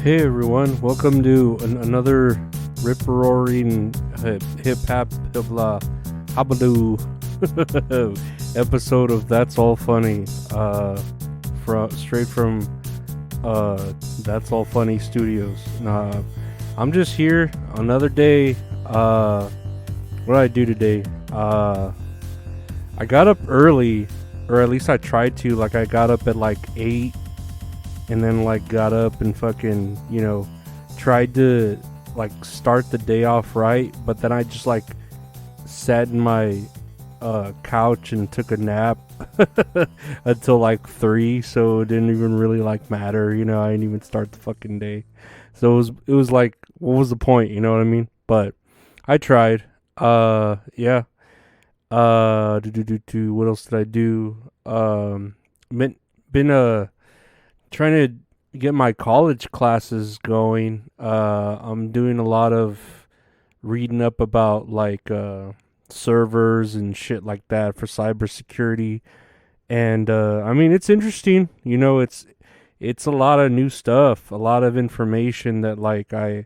Hey everyone, welcome to another rip-roaring hip-hop hibla habadoo episode of That's All Funny, straight from That's All Funny Studios. I'm just here another day. What did I do today? I got up early, or at least I tried to. Like, I got up at like 8, and then like got up and fucking, tried to like start the day off right, but then I just like sat in my couch and took a nap until like 3, so it didn't even really like matter, I didn't even start the fucking day. So it was like, what was the point, you know what I mean? But I tried. Yeah. What else did I do? Been trying to get my college classes going. I'm doing a lot of reading up about like servers and shit like that for cybersecurity. And I mean, it's interesting. It's a lot of new stuff, a lot of information that like I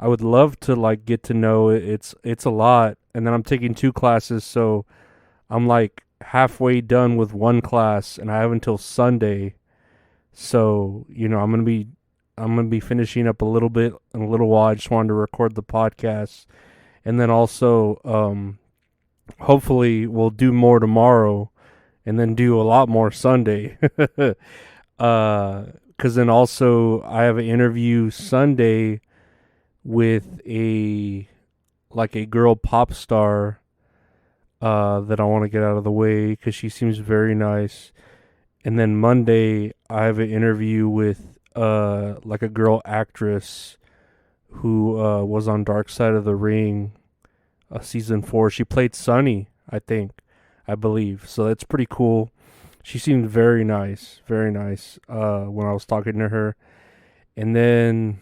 would love to like get to know. It's a lot. And then I'm taking 2 classes, so I'm like halfway done with one class, and I have until Sunday. So, I'm gonna be finishing up a little bit in a little while. I just wanted to record the podcast. And then also, hopefully we'll do more tomorrow and then do a lot more Sunday. Cause then also I have an interview Sunday with a girl pop star, that I want to get out of the way because she seems very nice. And then Monday, I have an interview with like a girl actress who was on Dark Side of the Ring, season 4. She played Sunny, I believe. So that's pretty cool. She seemed very nice, when I was talking to her. And then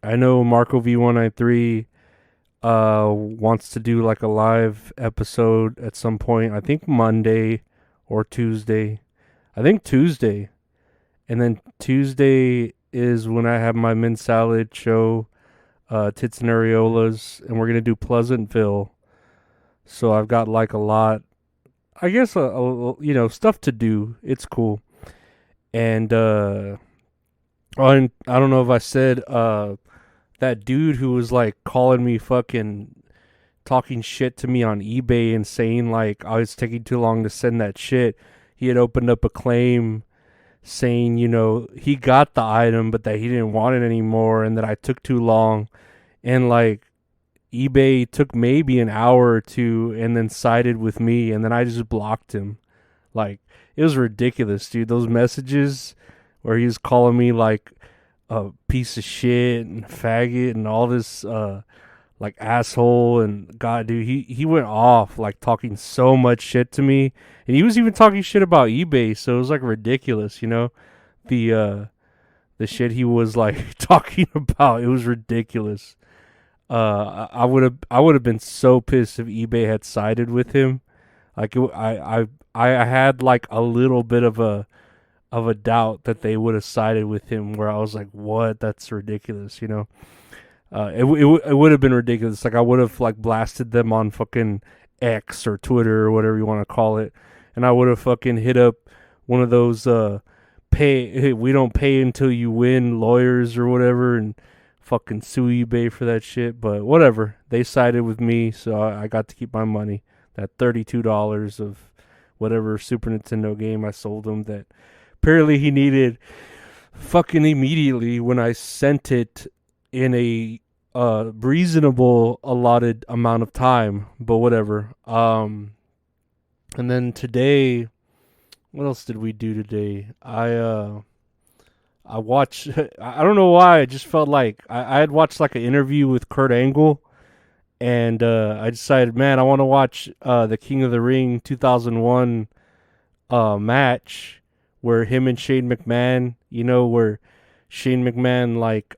I know Marco V193 wants to do like a live episode at some point. I think Monday or Tuesday. I think Tuesday. And then Tuesday is when I have my Mint Salad show, Tits and Areolas, and we're going to do Pleasantville. So I've got like a lot, I guess, stuff to do. It's cool. And, and I don't know if I said, that dude who was like calling me fucking talking shit to me on eBay and saying like I was taking too long to send that shit. He had opened up a claim saying, he got the item, but that he didn't want it anymore and that I took too long. And like eBay took maybe an hour or two and then sided with me, and then I just blocked him. Like, it was ridiculous, dude. Those messages where he was calling me like a piece of shit and faggot and all this like asshole, and God, dude, he went off like talking so much shit to me, and he was even talking shit about eBay, so it was like ridiculous, the shit he was like talking about. It was ridiculous. I would have been so pissed if eBay had sided with him. Like I had like a little bit of a doubt that they would have sided with him, where I was like, what? That's ridiculous, it would have been ridiculous. Like, I would have like blasted them on fucking X or Twitter or whatever you want to call it, and I would have fucking hit up one of those we don't pay until you win lawyers or whatever, and fucking sue eBay for that shit. But whatever, they sided with me, so I got to keep my money. That $32 of whatever Super Nintendo game I sold him that apparently he needed fucking immediately when I sent it in a reasonable allotted amount of time, but whatever. And then today, what else did we do today? I watched, I don't know why, I just felt like I had watched like an interview with Kurt Angle, and I decided, man, I want to watch the King of the Ring 2001 match where him and Shane McMahon, where Shane McMahon, like,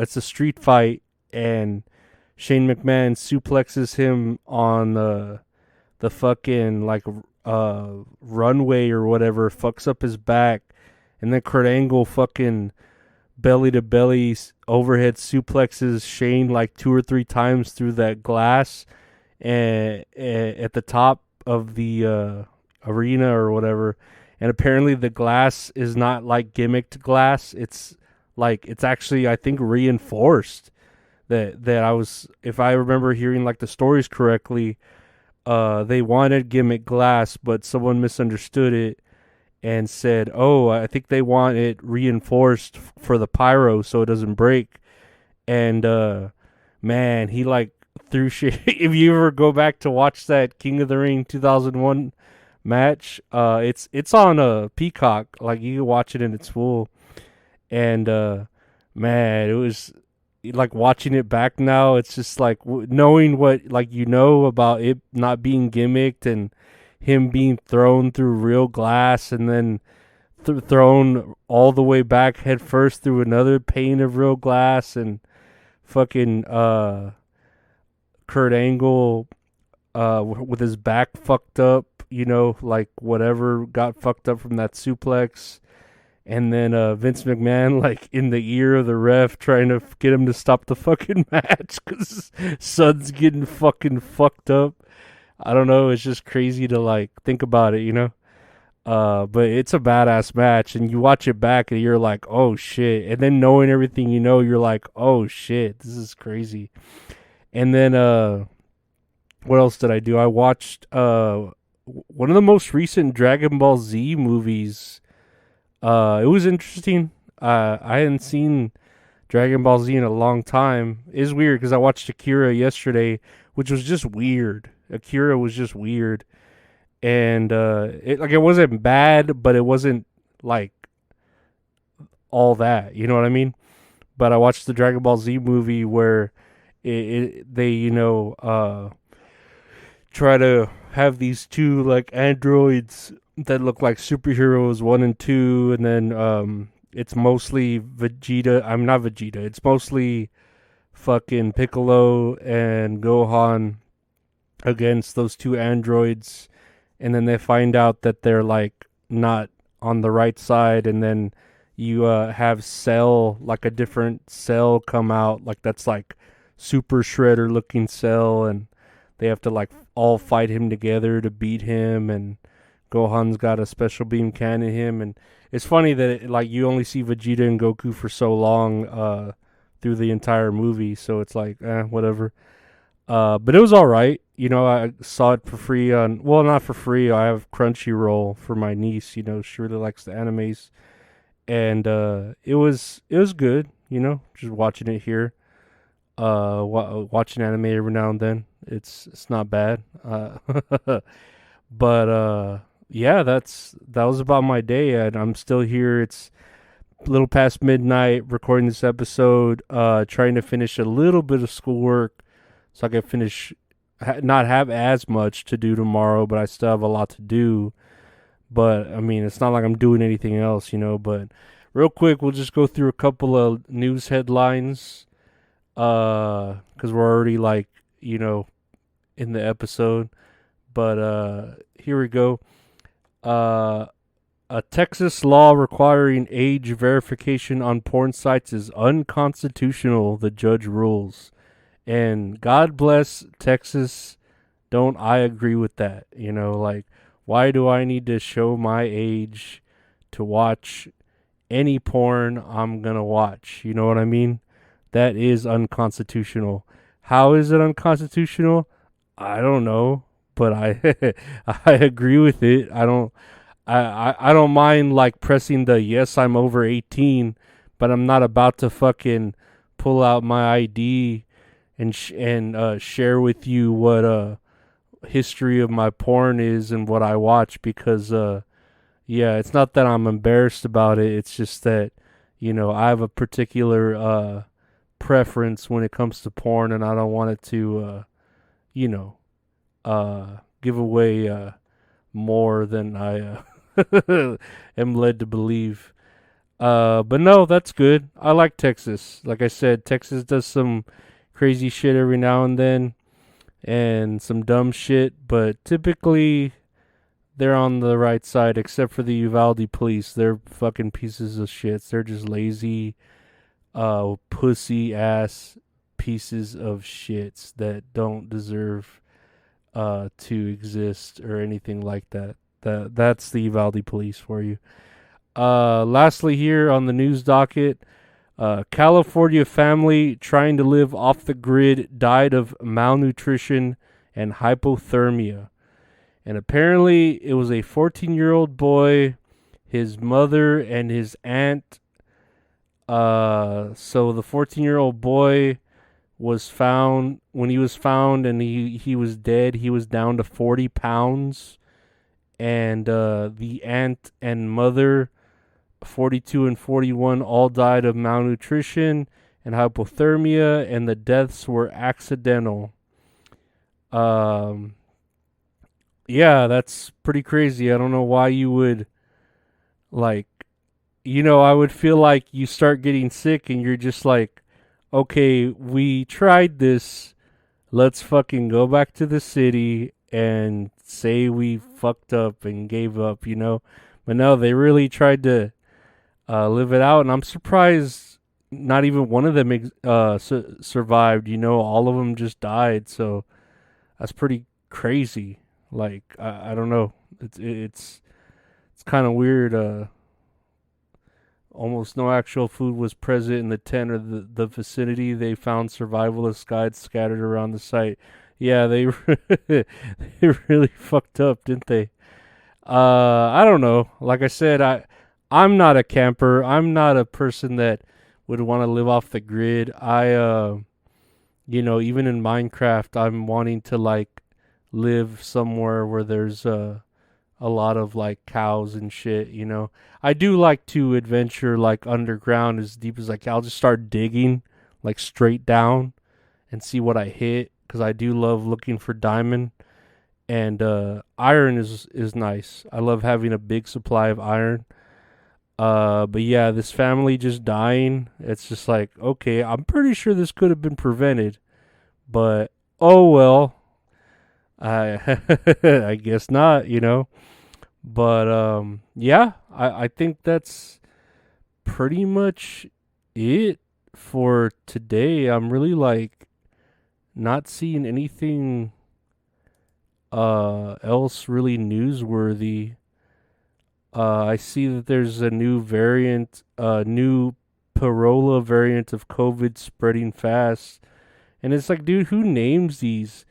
it's a street fight, and Shane McMahon suplexes him on the fucking, like, runway or whatever, fucks up his back, and then Kurt Angle fucking belly to belly overhead suplexes Shane like 2 or 3 times through that glass and at the top of the arena or whatever. And apparently the glass is not like gimmicked glass. It's actually, I think, reinforced. That I was, if I remember hearing like the stories correctly, they wanted gimmick glass, but someone misunderstood it and said, "Oh, I think they want it reinforced for the pyro so it doesn't break." And man, he like threw shit. If you ever go back to watch that King of the Ring 2001 match, it's on a Peacock. Like you can watch it in its full. And man, it was like watching it back now. It's just like knowing what like about it not being gimmicked and him being thrown through real glass and then thrown all the way back head first through another pane of real glass and fucking Kurt Angle with his back fucked up, like whatever got fucked up from that suplex. And then Vince McMahon, like in the ear of the ref, trying to get him to stop the fucking match because son's getting fucking fucked up. I don't know. It's just crazy to like think about it. But it's a badass match, and you watch it back, and you're like, oh shit. And then knowing everything you're like, oh shit, this is crazy. And then what else did I do? I watched one of the most recent Dragon Ball Z movies. It was interesting. I hadn't seen Dragon Ball Z in a long time. It's weird because I watched Akira yesterday, which was just weird. Akira was just weird, and it wasn't bad, but it wasn't like all that. You know what I mean? But I watched the Dragon Ball Z movie where they try to have these two like androids that look like superheroes, 1 and 2, and then it's mostly Vegeta. I'm not Vegeta. It's mostly fucking Piccolo and Gohan against those two androids, and then they find out that they're like not on the right side, and then you have Cell, like a different Cell come out, like that's like Super Shredder looking Cell, and they have to like all fight him together to beat him, and Gohan's got a special beam cannon him, and it's funny that like you only see Vegeta and Goku for so long through the entire movie, so it's like whatever. But it was all right. I saw it for free on, well, not for free. I have Crunchyroll for my niece. She really likes the animes, and it was good. Just watching it here. Watching anime every now and then. It's not bad. But yeah, that was about my day, and I'm still here. It's a little past midnight recording this episode, trying to finish a little bit of schoolwork so I can finish, not have as much to do tomorrow, but I still have a lot to do. But I mean, it's not like I'm doing anything else, but real quick, we'll just go through a couple of news headlines, because we're already like, in the episode. But here we go. A Texas law requiring age verification on porn sites is unconstitutional, the judge rules. And God bless Texas. Don't I agree with that? Like, why do I need to show my age to watch any porn I'm going to watch? You know what I mean? That is unconstitutional. How is it unconstitutional? I don't know, but I I agree with it. I don't mind like pressing the yes, I'm over 18, but I'm not about to fucking pull out my ID and share with you what history of my porn is and what I watch, because yeah, it's not that I'm embarrassed about it. It's just that I have a particular preference when it comes to porn, and I don't want it to give away more than I am led to believe. But no, that's good. I like Texas. Like I said, Texas does some crazy shit every now and then, and some dumb shit, but typically they're on the right side, except for the Uvalde police. They're fucking pieces of shit. They're just lazy. pussy ass pieces of shits that don't deserve to exist or anything like that. That's the Uvalde police for you. Lastly, here on the news docket, California family trying to live off the grid died of malnutrition and hypothermia. And apparently, it was a 14-year-old boy, his mother, and his aunt. So the 14-year-old boy was found when he was found, and he was dead. He was down to 40 pounds, and the aunt and mother, 42 and 41, all died of malnutrition and hypothermia, and the deaths were accidental. Um, yeah, that's pretty crazy. I don't know why you would, like, I would feel like you start getting sick and you're just like, okay, we tried this. Let's fucking go back to the city and say we fucked up and gave up, But no, they really tried to live it out, and I'm surprised not even one of them survived. All of them just died, so that's pretty crazy. Like, I don't know, it's kind of weird. Almost no actual food was present in the tent or the vicinity. They found survivalist guides scattered around the site. Yeah, they they really fucked up, didn't they? I don't know. Like I said, I'm not a camper. I'm not a person that would want to live off the grid. Even in Minecraft, I'm wanting to like live somewhere where there's a lot of like cows and shit. I do like to adventure like underground as deep as I can. I'll just start digging like straight down and see what I hit, because I do love looking for diamond, and iron is nice. I love having a big supply of iron. But yeah, this family just dying, it's just like, okay, I'm pretty sure this could have been prevented, but oh well. I I guess not. But yeah, I think that's pretty much it for today. I'm really like not seeing anything else really newsworthy. I see that there's a new variant, new Parola variant of COVID spreading fast. And it's like, dude, who names these?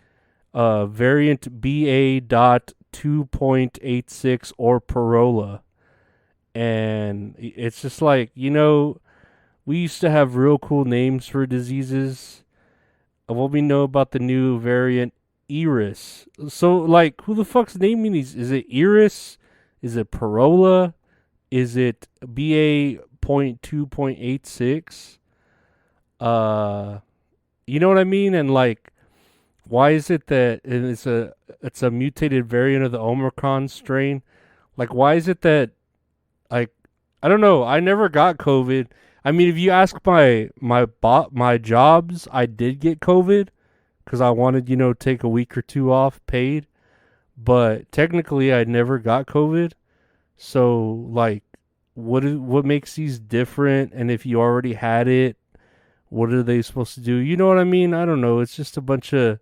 Variant BA.2.86 or Parola. And it's just like, we used to have real cool names for diseases. What we know about the new variant Eris. So, like, who the fuck's naming these? Is it Eris? Is it Parola? Is it BA.2.86? You know what I mean? And like, why is it that it's a mutated variant of the Omicron strain? Like, why is it that, like, I don't know. I never got COVID. I mean, if you ask my jobs, I did get COVID because I wanted, take a week or two off paid. But technically, I never got COVID. So, like, what makes these different? And if you already had it, what are they supposed to do? You know what I mean? I don't know. It's just a bunch of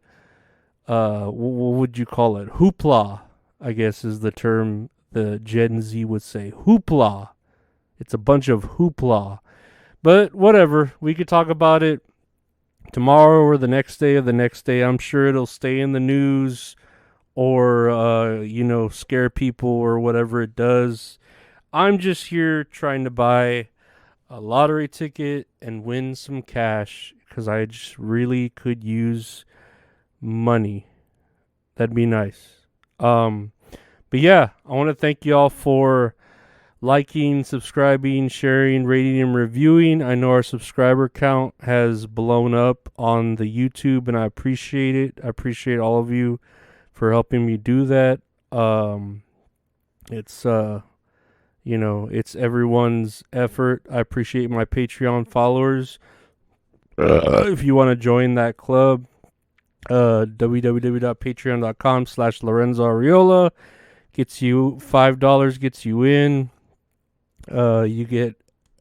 what would you call it? Hoopla, I guess is the term the Gen Z would say. Hoopla. It's a bunch of hoopla. But whatever. We could talk about it tomorrow or the next day or the next day. I'm sure it'll stay in the news or, scare people or whatever it does. I'm just here trying to buy a lottery ticket and win some cash because I just really could use money. That'd be nice. But yeah, I want to thank you all for liking, subscribing, sharing, rating, and reviewing. I know our subscriber count has blown up on the YouTube, and I appreciate it. I appreciate all of you for helping me do that. It's it's everyone's effort. I appreciate my Patreon followers. If you want to join that club, www.patreon.com/Lorenzo Ariola gets you $5, gets you in. You get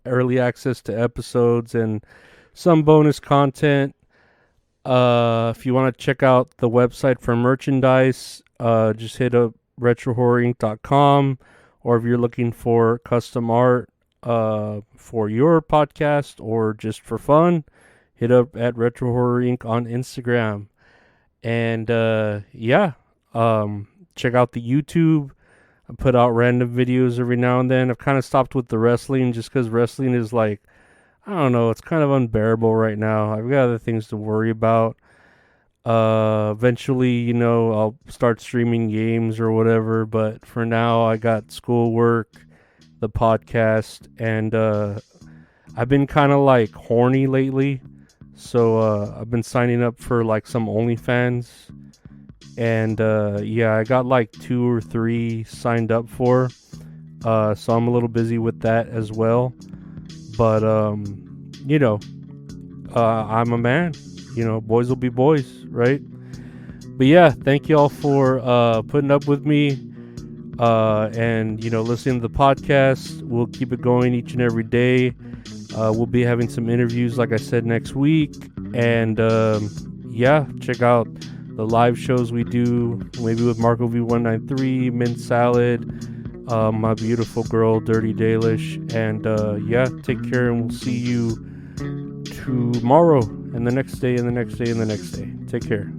early access to episodes and some bonus content. If you want to check out the website for merchandise, just hit up retrohorrorinc.com, or if you're looking for custom art for your podcast or just for fun, hit up at Retro Horror Inc. on Instagram. And check out the YouTube. I put out random videos every now and then. I've kind of stopped with the wrestling just because wrestling is like, I don't know, it's kind of unbearable right now. I've got other things to worry about. Eventually, I'll start streaming games or whatever, but for now, I got schoolwork, the podcast, and I've been kind of like horny lately. So I've been signing up for like some OnlyFans. And I got like 2 or 3 signed up for. So I'm a little busy with that as well. But I'm a man. Boys will be boys, right? But yeah, thank you all for putting up with me and listening to the podcast. We'll keep it going each and every day. We'll be having some interviews, like I said, next week. And check out the live shows we do, maybe with Marco V193, Mint Salad, my beautiful girl, Dirty Dalish. And take care, and we'll see you tomorrow, and the next day, and the next day, and the next day. Take care.